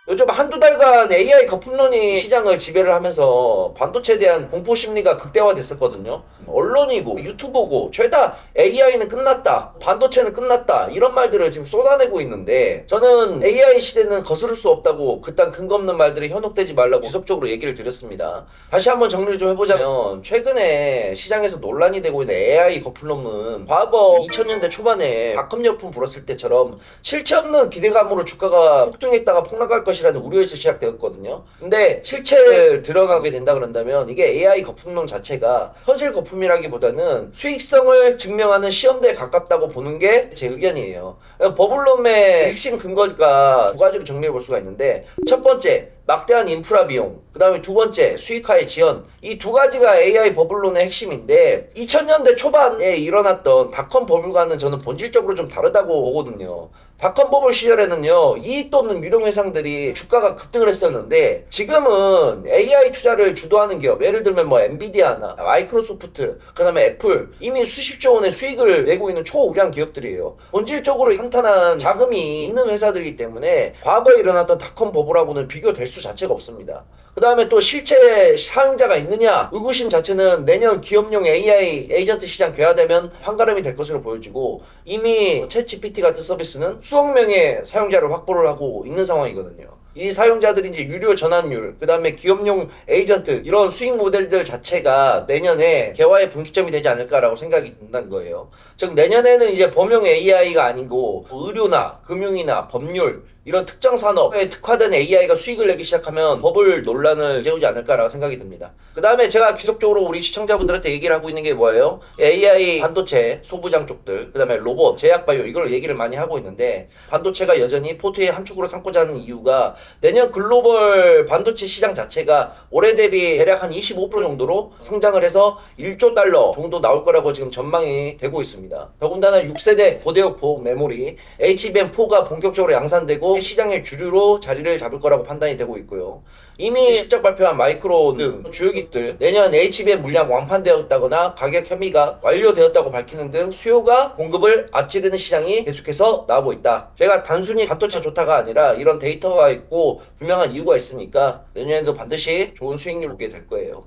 요즘 한두 달간 AI 거품론이 시장을 지배를 하면서 반도체에 대한 공포 심리가 극대화됐었거든요. 언론이고 유튜버고 죄다 AI는 끝났다, 반도체는 끝났다 이런 말들을 지금 쏟아내고 있는데 저는 AI 시대는 거스를 수 없다고 그딴 근거 없는 말들이 현혹되지 말라고 지속적으로 얘기를 드렸습니다. 다시 한번 정리를 좀 해보자면 최근에 시장에서 논란이 되고 있는 AI 거품론은 과거 2000년대 초반에 닷컴 열풍 불었을 때처럼 실체 없는 기대감으로 주가가 폭등했다가 폭락할 것이라는 우려에서 시작되었거든요. 근데 실체를 들어가게 된다 그런다면 이게 AI 거품론 자체가 현실 거품이라기보다는 수익성을 증명하는 시험대에 가깝다고 보는 게 제 의견이에요. 버블럼의 핵심 근거가 두 가지로 정리해 볼 수가 있는데 첫 번째 막대한 인프라 비용, 그 다음에 두 번째 수익화의 지연, 이 두 가지가 AI 버블론의 핵심인데 2000년대 초반에 일어났던 닷컴 버블과는 저는 본질적으로 좀 다르다고 보거든요. 닷컴 버블 시절에는요 이익도 없는 유령 회사들이 주가가 급등을 했었는데 지금은 AI 투자를 주도하는 기업, 예를 들면 뭐 엔비디아나 마이크로소프트, 그 다음에 애플, 이미 수십조 원의 수익을 내고 있는 초우량 기업들이에요. 본질적으로 탄탄한 자금이 있는 회사들이기 때문에 과거에 일어났던 닷컴 버블하고는 비교될 수 자체가 없습니다. 그 다음에 또 실제 사용자가 있느냐 의구심 자체는 내년 기업용 AI 에이전트 시장 개화되면 한가름이 될 것으로 보여지고 이미 챗GPT 같은 서비스는 수억 명의 사용자를 확보를 하고 있는 상황이거든요. 이 사용자들이 이제 유료 전환율, 그 다음에 기업용 에이전트 이런 수익 모델들 자체가 내년에 개화의 분기점이 되지 않을까라고 생각이 든다는 거예요. 즉 내년에는 이제 범용 AI가 아니고 의료나 금융이나 법률 이런 특정 산업에 특화된 AI가 수익을 내기 시작하면 버블 논란을 재우지 않을까라고 생각이 듭니다. 그 다음에 제가 지속적으로 우리 시청자분들한테 얘기를 하고 있는 게 뭐예요? AI 반도체 소부장 쪽들, 그 다음에 로봇, 제약바이오 이걸 얘기를 많이 하고 있는데 반도체가 여전히 포트의 한 축으로 삼고자 하는 이유가 내년 글로벌 반도체 시장 자체가 올해 대비 대략 한 25% 정도로 성장을 해서 1조 달러 정도 나올 거라고 지금 전망이 되고 있습니다. 더군다나 6세대 고대역폭 메모리 HBM4가 본격적으로 양산되고 시장의 주류로 자리를 잡을 거라고 판단이 되고 있고요. 이미 실적 발표한 마이크로 등 주요 기업들 내년 HBM 물량 완판되었다거나 가격 협의가 완료되었다고 밝히는 등 수요가 공급을 앞지르는 시장이 계속해서 나오고 있다. 제가 단순히 반도체 좋다가 아니라 이런 데이터가 있고 분명한 이유가 있으니까 내년에도 반드시 좋은 수익률 오게 될 거예요.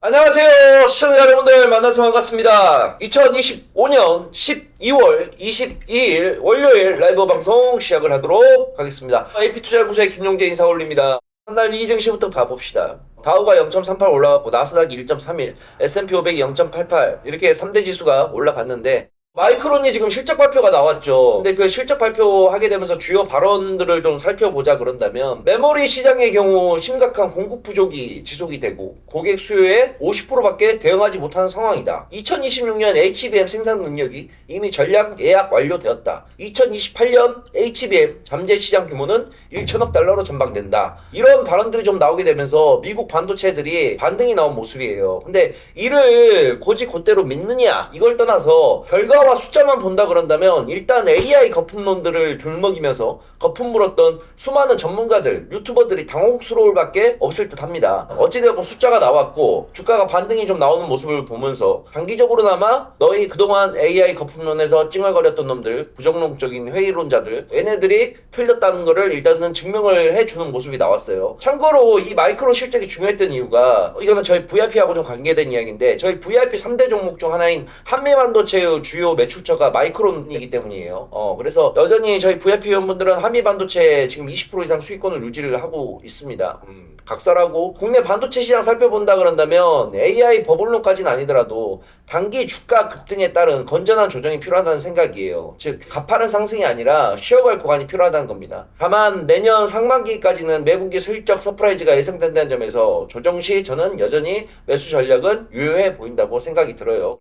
안녕하세요. 시청자 여러분들 만나서 반갑습니다. 2025년 12월 22일 월요일 라이브 방송 시작을 하도록 하겠습니다. AP투자연구소의 김용재 인사 올립니다. 한날 이익 증시부터 봐봅시다. 다우가 0.38 올라갔고 나스닥이 1.31, S&P 500이 0.88 이렇게 3대 지수가 올라갔는데 마이크론이 지금 실적 발표가 나왔죠. 근데 그 실적 발표하게 되면서 주요 발언들을 좀 살펴보자 그런다면 메모리 시장의 경우 심각한 공급 부족이 지속이 되고 고객 수요의 50%밖에 대응하지 못하는 상황이다. 2026년 HBM 생산 능력이 이미 전량 예약 완료되었다. 2028년 HBM 잠재 시장 규모는 1천억 달러로 전망된다. 이런 발언들이 좀 나오게 되면서 미국 반도체들이 반등이 나온 모습이에요. 근데 이를 곧이곧대로 믿느냐 이걸 떠나서 결과와 숫자만 본다 그런다면 일단 AI 거품론들을 들먹이면서 거품 물었던 수많은 전문가들, 유튜버들이 당혹스러울 밖에 없을 듯 합니다. 어찌되었건 숫자가 나왔고 주가가 반등이 좀 나오는 모습을 보면서 단기적으로나마 너희 그동안 AI 거품론에서 찡얼거렸던 놈들, 부정론적인 회의론자들 얘네들이 틀렸다는 거를 일단은 증명을 해주는 모습이 나왔어요. 참고로 이 마이크로 실적이 중요했던 이유가 이거는 저희 VIP하고 좀 관계된 이야기인데 저희 VIP 3대 종목 중 하나인 한미반도체의 주요 매출처가 마이크론이기 때문이에요. 그래서 여전히 저희 VIP 회원분들은 한미반도체 지금 20% 이상 수익권을 유지를 하고 있습니다. 각설하고 국내 반도체 시장 살펴본다 그런다면 AI 버블론까지는 아니더라도 단기 주가 급등에 따른 건전한 조정이 필요하다는 생각이에요. 즉 가파른 상승이 아니라 쉬어갈 구간이 필요하다는 겁니다. 다만 내년 상반기까지는 매분기 실적 서프라이즈가 예상된다는 점에서 조정 시 저는 여전히 매수 전략은 유효해 보인다고 생각이 들어요.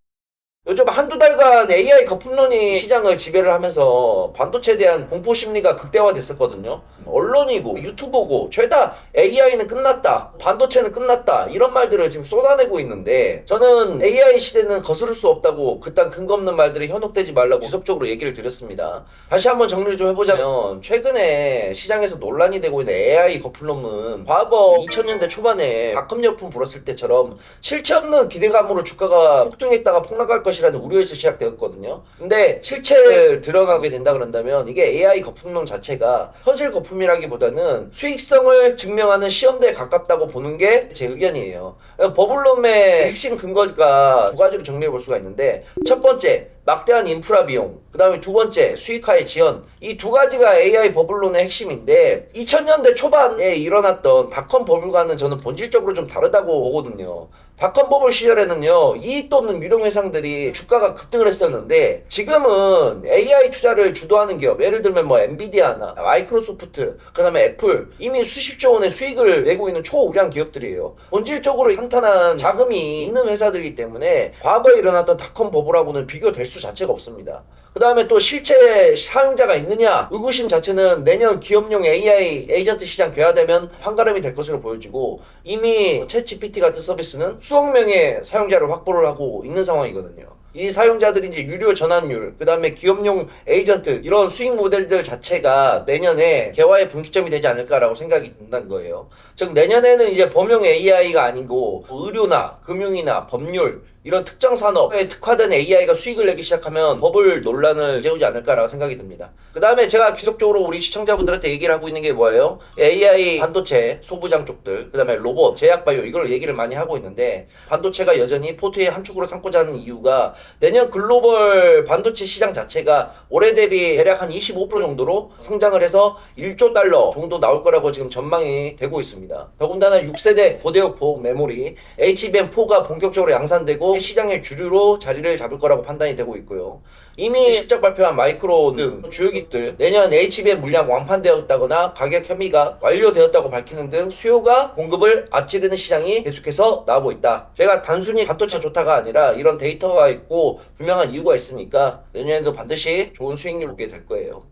요즘 한두 달간 AI 거품론이 시장을 지배를 하면서 반도체에 대한 공포 심리가 극대화됐었거든요. 언론이고 유튜버고 죄다 AI는 끝났다, 반도체는 끝났다 이런 말들을 지금 쏟아내고 있는데 저는 AI 시대는 거스를 수 없다고 그딴 근거 없는 말들이 현혹되지 말라고 지속적으로 얘기를 드렸습니다. 다시 한번 정리를 좀 해보자면 최근에 시장에서 논란이 되고 있는 AI 거품론은 과거 2000년대 초반에 닷컴 열풍 불었을 때처럼 실체 없는 기대감으로 주가가 폭등했다가 폭락할 것이라는 우려에서 시작되었거든요. 근데 실체를 들어가게 된다 그런다면 이게 AI 거품론 자체가 현실 거품이라기보다는 수익성을 증명하는 시험대에 가깝다고 보는 게 제 의견이에요. 버블럼의 핵심 근거가 두 가지로 정리해 볼 수가 있는데, 첫 번째 막대한 인프라 비용, 그 다음에 두 번째 수익화의 지연, 이 두 가지가 AI 버블론의 핵심인데 2000년대 초반에 일어났던 닷컴 버블과는 저는 본질적으로 좀 다르다고 보거든요. 닷컴 버블 시절에는요, 이익도 없는 유령 회사들이 주가가 급등을 했었는데, 지금은 AI 투자를 주도하는 기업, 예를 들면 뭐 엔비디아나 마이크로소프트, 그 다음에 애플, 이미 수십조 원의 수익을 내고 있는 초우량 기업들이에요. 본질적으로 탄탄한 자금이 있는 회사들이기 때문에 과거에 일어났던 닷컴 버블하고는 비교될 수 자체가 없습니다. 그 다음에 또 실제 사용자가 있느냐, 의구심 자체는 내년 기업용 AI 에이전트 시장 개화되면 한가름이 될 것으로 보여지고, 이미 챗GPT 같은 서비스는 수억 명의 사용자를 확보를 하고 있는 상황이거든요. 이 사용자들이 이제 유료 전환율, 그 다음에 기업용 에이전트, 이런 수익 모델들 자체가 내년에 개화의 분기점이 되지 않을까라고 생각이 든다는 거예요. 즉 내년에는 이제 범용 AI가 아니고 의료나 금융이나 법률, 이런 특정 산업에 특화된 AI가 수익을 내기 시작하면 버블 논란을 재우지 않을까라고 생각이 듭니다. 그 다음에 제가 지속적으로 우리 시청자분들한테 얘기를 하고 있는 게 뭐예요? AI 반도체 소부장 쪽들, 그 다음에 로봇, 제약바이오, 이걸 얘기를 많이 하고 있는데, 반도체가 여전히 포트의 한 축으로 삼고자 하는 이유가 내년 글로벌 반도체 시장 자체가 올해 대비 대략 한 25% 정도로 성장을 해서 1조 달러 정도 나올 거라고 지금 전망이 되고 있습니다. 더군다나 6세대 고대역폭 메모리 HBM4가 본격적으로 양산되고 시장의 주류로 자리를 잡을 거라고 판단이 되고 있고요. 이미 실적 발표한 마이크로 등 주요 기업들 내년 HBM 물량 완판되었다거나 가격 협의가 완료되었다고 밝히는 등 수요가 공급을 앞지르는 시장이 계속해서 나오고 있다. 제가 단순히 반도체 좋다가 아니라 이런 데이터가 있고 분명한 이유가 있으니까 내년에도 반드시 좋은 수익률 오게 될 거예요.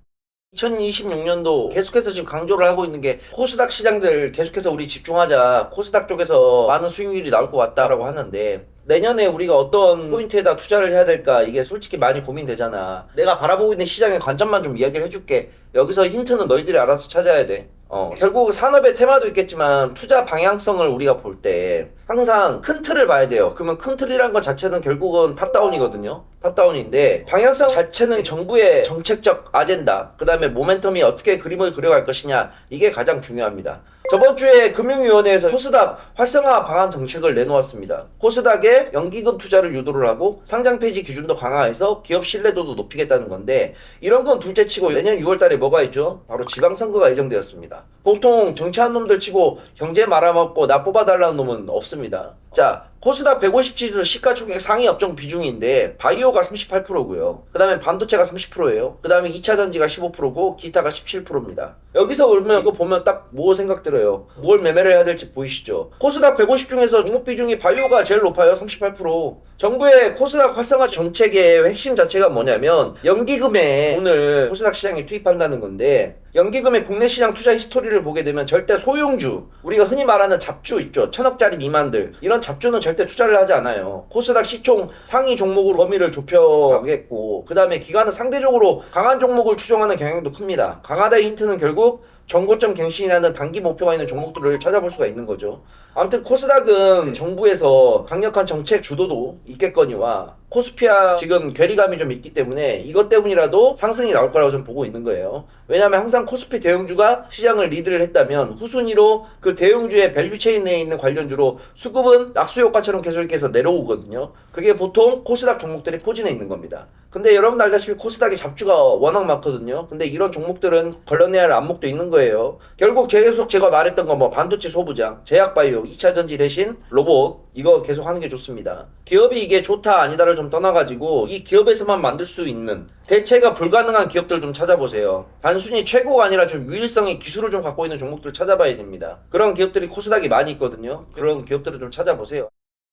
2026년도 계속해서 지금 강조를 하고 있는 게, 코스닥 시장들 계속해서 우리 집중하자, 코스닥 쪽에서 많은 수익률이 나올 것 같다라고 하는데, 내년에 우리가 어떤 포인트에다 투자를 해야 될까, 이게 솔직히 많이 고민되잖아. 내가 바라보고 있는 시장의 관점만 좀 이야기를 해줄게. 여기서 힌트는 너희들이 알아서 찾아야 돼. 결국 산업의 테마도 있겠지만 투자 방향성을 우리가 볼 때 항상 큰 틀을 봐야 돼요. 그러면 큰 틀이란 것 자체는 결국은 탑다운이거든요. 탑다운인데 방향성 자체는 정부의 정책적 아젠다, 그 다음에 모멘텀이 어떻게 그림을 그려갈 것이냐, 이게 가장 중요합니다. 저번 주에 금융위원회에서 코스닥 활성화 방안 정책을 내놓았습니다. 코스닥에 연기금 투자를 유도를 하고 상장 폐지 기준도 강화해서 기업 신뢰도도 높이겠다는 건데, 이런 건 둘째치고 내년 6월달에 뭐가 있죠? 바로 지방선거가 예정되었습니다. 보통 정치한 놈들 치고 경제 말아먹고 나 뽑아달라는 놈은 없습니다. 자, 코스닥 150 지수 시가총액 상위 업종 비중인데 바이오가 38%고요. 그 다음에 반도체가 30%예요. 그 다음에 2차전지가 15%고 기타가 17%입니다. 여기서 그러면 이거 보면 딱 뭐 생각 들어요? 뭘 매매를 해야 될지 보이시죠? 코스닥 150 중에서 종목 비중이 바이오가 제일 높아요. 38%. 정부의 코스닥 활성화 정책의 핵심 자체가 뭐냐면 연기금에 돈을 코스닥 시장에 투입한다는 건데, 연기금의 국내 시장 투자 히스토리를 보게 되면 절대 소형주, 우리가 흔히 말하는 잡주 있죠, 1000억짜리 미만들, 이런 잡주는 절대 투자를 하지 않아요. 코스닥 시총 상위 종목으로 범위를 좁혀가겠고, 그 다음에 기관은 상대적으로 강한 종목을 추종하는 경향도 큽니다. 강하다의 힌트는 결국 정고점 갱신이라는 단기 목표가 있는 종목들을 찾아볼 수가 있는 거죠. 아무튼 코스닥은 정부에서 강력한 정책 주도도 있겠거니와 코스피와 지금 괴리감이 좀 있기 때문에 이것 때문이라도 상승이 나올 거라고 좀 보고 있는 거예요. 왜냐하면 항상 코스피 대형주가 시장을 리드를 했다면 후순위로 그 대형주의 밸류체인 내에 있는 관련주로 수급은 낙수 효과처럼 계속 이렇게 해서 내려오거든요. 그게 보통 코스닥 종목들이 포진해 있는 겁니다. 근데 여러분 알다시피 코스닥이 잡주가 워낙 많거든요. 근데 이런 종목들은 걸러내야 할 안목도 있는 거예요. 결국 계속 제가 말했던 거 뭐 반도체 소부장, 제약바이오, 2차전지 대신 로봇, 이거 계속 하는 게 좋습니다. 기업이 이게 좋다 아니다를 좀 떠나가지고 이 기업에서만 만들 수 있는 대체가 불가능한 기업들 좀 찾아보세요. 단순히 최고가 아니라 좀 유일성의 기술을 좀 갖고 있는 종목들 찾아봐야 됩니다. 그런 기업들이 코스닥이 많이 있거든요. 그런 기업들을 좀 찾아보세요.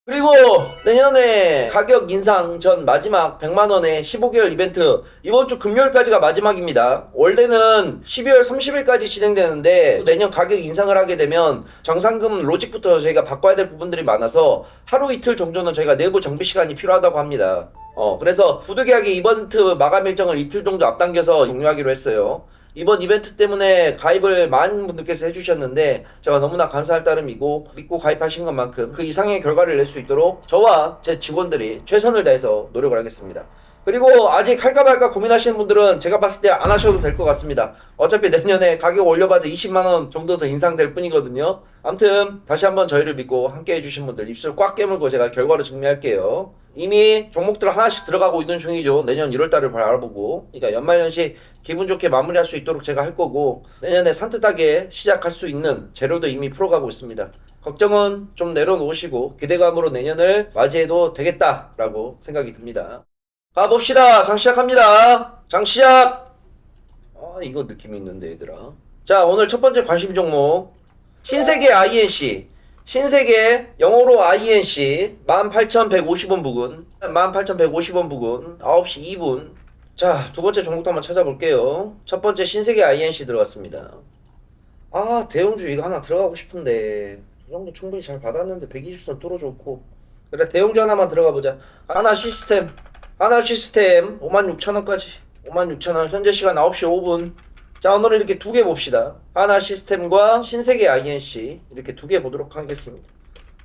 그리고 내년에 가격 인상 전 마지막 100만원의 15개월 이벤트, 이번 주 금요일까지가 마지막입니다. 원래는 12월 30일까지 진행되는데 내년 가격 인상을 하게 되면 정상금 로직부터 저희가 바꿔야 될 부분들이 많아서 하루 이틀 정도는 저희가 내부 정비 시간이 필요하다고 합니다. 그래서 부득이하게 이벤트 마감 일정을 이틀 정도 앞당겨서 종료하기로 했어요. 이번 이벤트 때문에 가입을 많은 분들께서 해주셨는데 제가 너무나 감사할 따름이고 믿고 가입하신 것만큼 그 이상의 결과를 낼 수 있도록 저와 제 직원들이 최선을 다해서 노력을 하겠습니다. 그리고 아직 할까 말까 고민하시는 분들은 제가 봤을 때 안 하셔도 될 것 같습니다. 어차피 내년에 가격 올려봐도 20만원 정도 더 인상될 뿐이거든요. 아무튼 다시 한번 저희를 믿고 함께 해주신 분들 입술 꽉 깨물고 제가 결과를 증명할게요. 이미 종목들 하나씩 들어가고 있는 중이죠. 내년 1월달을 바라보고. 그러니까 연말연시 기분 좋게 마무리할 수 있도록 제가 할 거고, 내년에 산뜻하게 시작할 수 있는 재료도 이미 풀어가고 있습니다. 걱정은 좀 내려놓으시고 기대감으로 내년을 맞이해도 되겠다라고 생각이 듭니다. 가봅시다. 장 시작합니다. 장 시작. 이거 느낌이 있는데 얘들아. 자, 오늘 첫 번째 관심 종목 신세계 INC. 신세계 영어로 INC 18,150원 부근 18,150원 부근 9시 2분. 자, 두 번째 종목도 한번 찾아볼게요. 첫 번째 신세계 INC 들어갔습니다. 대형주 이거 하나 들어가고 싶은데 이 정도 충분히 잘 받았는데 120선 뚫어줬고, 그래 대형주 하나만 들어가 보자. 하나 시스템 56,000원까지 56,000원. 현재 시간 9시 5분. 자, 오늘은 이렇게 두 개 봅시다. 하나 시스템과 신세계 INC 이렇게 두 개 보도록 하겠습니다.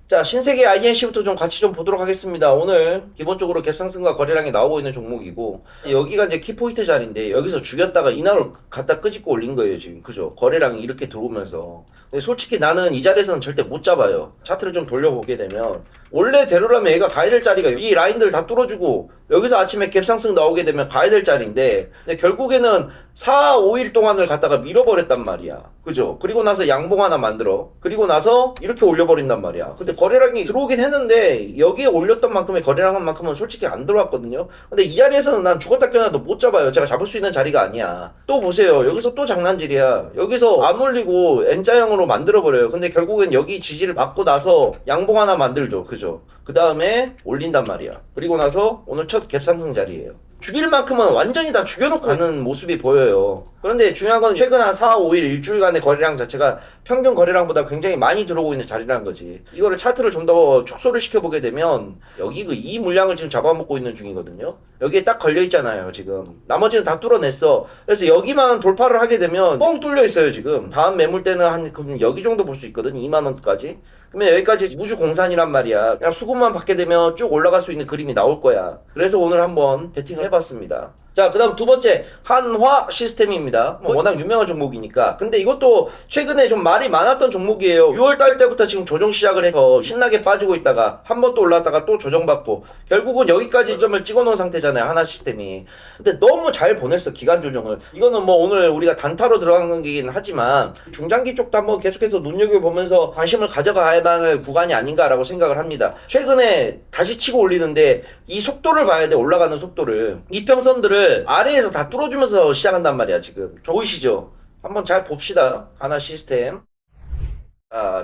자, 신세계 INC부터 좀 같이 좀 보도록 하겠습니다. 오늘 기본적으로 갭상승과 거래량이 나오고 있는 종목이고, 여기가 이제 키포인트 자리인데 여기서 죽였다가 이날을 갖다 끄집고 올린 거예요 지금. 그죠? 거래량이 이렇게 들어오면서. 근데 솔직히 나는 이 자리에서는 절대 못 잡아요. 차트를 좀 돌려보게 되면 원래대로라면 얘가 가야 될 자리가 이 라인들 다 뚫어주고 여기서 아침에 갭상승 나오게 되면 가야 될 자리인데, 근데 결국에는 4, 5일 동안을 갖다가 밀어버렸단 말이야. 그죠? 그리고 나서 양봉 하나 만들어. 그리고 나서 이렇게 올려버린단 말이야. 근데 거래량이 들어오긴 했는데 여기에 올렸던 만큼의 거래량만큼은 솔직히 안 들어왔거든요. 근데 이 자리에서는 난 죽었다 깨어나도 못 잡아요. 제가 잡을 수 있는 자리가 아니야. 또 보세요. 여기서 또 장난질이야. 여기서 안 올리고 N자형으로 만들어버려요. 근데 결국엔 여기 지지를 받고 나서 양봉 하나 만들죠. 그죠? 그 다음에 올린단 말이야. 그리고 나서 오늘 첫 갭상승 자리예요. 죽일 만큼은 완전히 다 죽여놓고 가는 모습이 보여요. 그런데 중요한 건 최근 한 4, 5일, 일주일간의 거래량 자체가 평균 거래량보다 굉장히 많이 들어오고 있는 자리라는 거지. 이거를 차트를 좀 더 축소를 시켜보게 되면 여기 이 물량을 지금 잡아먹고 있는 중이거든요. 여기에 딱 걸려있잖아요 지금. 나머지는 다 뚫어냈어. 그래서 여기만 돌파를 하게 되면 뻥 뚫려 있어요 지금. 다음 매물대는 한 그럼 여기 정도 볼 수 있거든. 2만원까지. 그러면 여기까지 무주 공산이란 말이야. 그냥 수급만 받게 되면 쭉 올라갈 수 있는 그림이 나올 거야. 그래서 오늘 한번 베팅을 해봤습니다. 자, 그 다음 두 번째 한화 시스템입니다. 워낙 유명한 종목이니까. 근데 이것도 최근에 좀 말이 많았던 종목이에요. 6월달 때부터 지금 조정 시작을 해서 신나게 빠지고 있다가 한 번 또 올랐다가 또 조정받고 결국은 여기까지 점을 찍어놓은 상태잖아요, 한화 시스템이. 근데 너무 잘 보냈어, 기간 조정을. 이거는 뭐 오늘 우리가 단타로 들어간 거긴 하지만 중장기 쪽도 한번 계속해서 눈여겨보면서 관심을 가져가야 할 구간이 아닌가라고 생각을 합니다. 최근에 다시 치고 올리는데 이 속도를 봐야 돼. 올라가는 속도를. 이평선들을 아래에서 다 뚫어주면서 시작한단 말이야 지금. 보이시죠? 한번 잘 봅시다. 하나 시스템.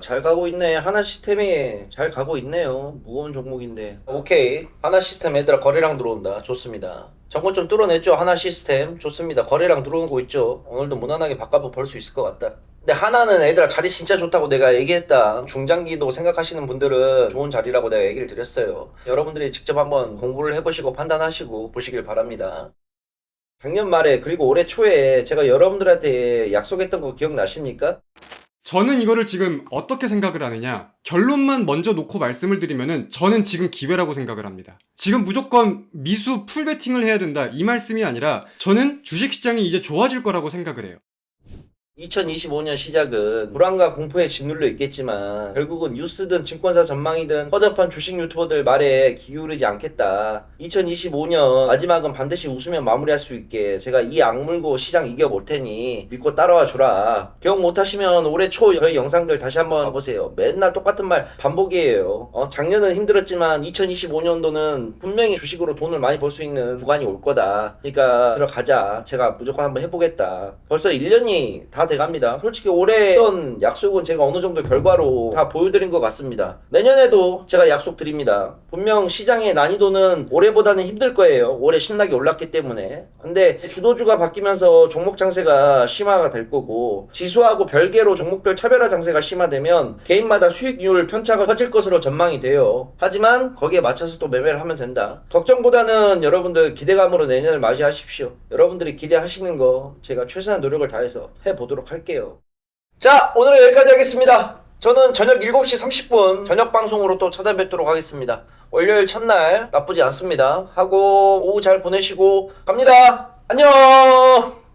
잘 가고 있네. 하나 시스템이 잘 가고 있네요. 무거운 종목인데. 오케이. 하나 시스템 얘들아 거래량 들어온다. 좋습니다. 저건 좀 뚫어냈죠. 하나 시스템 좋습니다. 거래량 들어오는 거 있죠. 오늘도 무난하게 바꿔보 볼 수 있을 것 같다. 근데 하나는 애들아 자리 진짜 좋다고 내가 얘기했다. 중장기도 생각하시는 분들은 좋은 자리라고 내가 얘기를 드렸어요. 여러분들이 직접 한번 공부를 해보시고 판단하시고 보시길 바랍니다. 작년 말에 그리고 올해 초에 제가 여러분들한테 약속했던 거 기억나십니까? 저는 이거를 지금 어떻게 생각을 하느냐, 결론만 먼저 놓고 말씀을 드리면은 저는 지금 기회라고 생각을 합니다. 지금 무조건 미수 풀베팅을 해야 된다 이 말씀이 아니라 저는 주식시장이 이제 좋아질 거라고 생각을 해요. 2025년 시작은 불안과 공포에 짓눌려 있겠지만 결국은 뉴스든 증권사 전망이든 허접한 주식 유튜버들 말에 기울이지 않겠다. 2025년 마지막은 반드시 웃으며 마무리할 수 있게 제가 이 악물고 시장 이겨볼 테니 믿고 따라와 주라. 기억 못하시면 올해 초 저희 영상들 다시 한번 보세요. 맨날 똑같은 말 반복이에요. 작년은 힘들었지만 2025년도는 분명히 주식으로 돈을 많이 벌 수 있는 구간이 올 거다. 그러니까 들어가자. 제가 무조건 한번 해보겠다. 벌써 1년이 다 돼갑니다. 솔직히 올해 했던 약속은 제가 어느 정도 결과로 다 보여드린 것 같습니다. 내년에도 제가 약속 드립니다. 분명 시장의 난이도는 올해보다는 힘들 거예요. 올해 신나게 올랐기 때문에. 근데 주도주가 바뀌면서 종목 장세가 심화가 될 거고, 지수하고 별개로 종목별 차별화 장세가 심화되면 개인마다 수익률 편차가 커질 것으로 전망이 돼요. 하지만 거기에 맞춰서 또 매매를 하면 된다. 걱정보다는 여러분들 기대감으로 내년을 맞이하십시오. 여러분들이 기대하시는 거 제가 최선의 노력을 다해서 해보도록 할게요. 자, 오늘은 여기까지 하겠습니다. 저는 저녁 7시 30분 저녁 방송으로 또 찾아뵙도록 하겠습니다. 월요일 첫날 나쁘지 않습니다. 하고 오후 잘 보내시고 갑니다. 안녕.